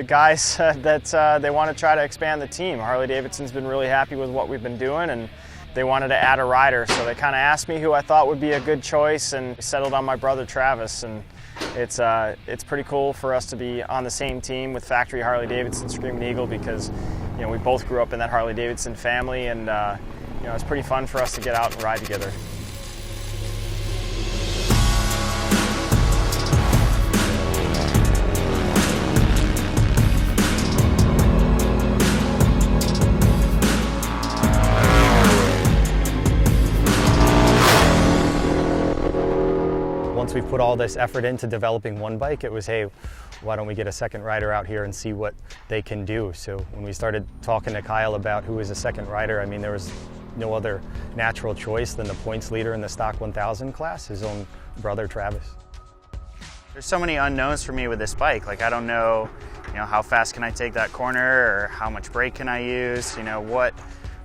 guys said that they want to try to expand the team. Harley-Davidson's been really happy with what we've been doing, and they wanted to add a rider. So they kind of asked me who I thought would be a good choice, and settled on my brother Travis. And it's pretty cool for us to be on the same team with Factory Harley-Davidson, Screamin' Eagle, because we both grew up in that Harley-Davidson family, and it's pretty fun for us to get out and ride together. Once we put all this effort into developing one bike, it was, hey, why don't we get a second rider out here and see what they can do? So when we started talking to Kyle about who was a second rider, I mean, there was no other natural choice than the points leader in the stock 1000 class, his own brother Travis. There's so many unknowns for me with this bike. Like, I don't know, how fast can I take that corner, or how much brake can I use,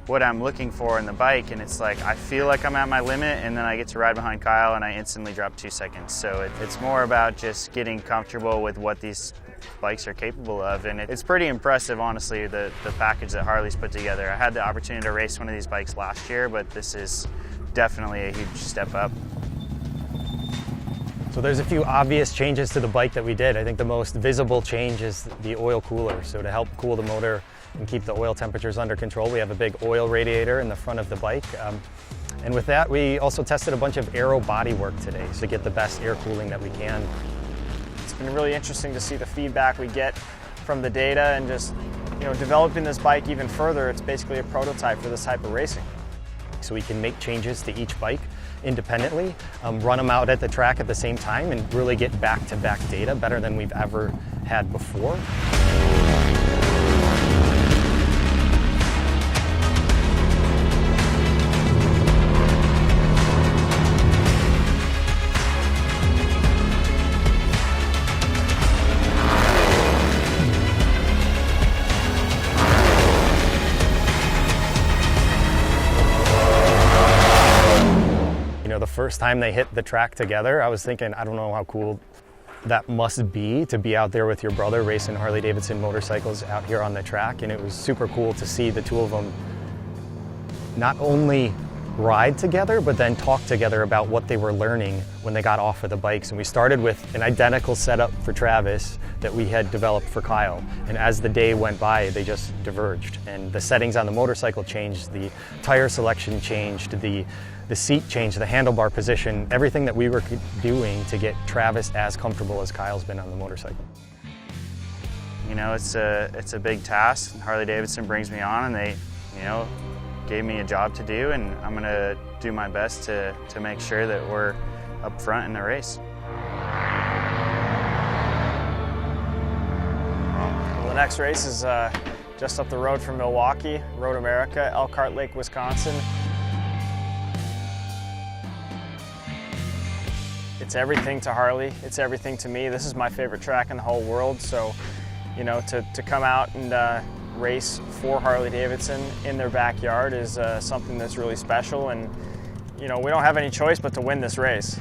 what I'm looking for in the bike. And it's like, I feel like I'm at my limit, and then I get to ride behind Kyle and I instantly drop 2 seconds. So it's more about just getting comfortable with what these bikes are capable of. And it's pretty impressive, honestly, the package that Harley's put together. I had the opportunity to race one of these bikes last year, but this is definitely a huge step up. So there's a few obvious changes to the bike that we did. I think the most visible change is the oil cooler. So to help cool the motor and keep the oil temperatures under control, we have a big oil radiator in the front of the bike. And with that, we also tested a bunch of aero body work today to get the best air cooling that we can. It's been really interesting to see the feedback we get from the data, and just developing this bike even further. It's basically a prototype for this type of racing. So we can make changes to each bike independently, run them out at the track at the same time, and really get back-to-back data better than we've ever had before. The first time they hit the track together, I was thinking, I don't know how cool that must be to be out there with your brother racing Harley-Davidson motorcycles out here on the track. And it was super cool to see the two of them not only ride together, but then talk together about what they were learning when they got off of the bikes. And we started with an identical setup for Travis that we had developed for Kyle. And as the day went by, they just diverged. And the settings on the motorcycle changed, the tire selection changed, the seat changed, the handlebar position, everything that we were doing to get Travis as comfortable as Kyle's been on the motorcycle. It's a big task. Harley-Davidson brings me on, and they, gave me a job to do, and I'm going to do my best to make sure that we're up front in the race. Well, the next race is just up the road from Milwaukee, MotoAmerica, Elkhart Lake, Wisconsin. It's everything to Harley. It's everything to me. This is my favorite track in the whole world. So, to come out and race for Harley-Davidson in their backyard is something that's really special. And, we don't have any choice but to win this race.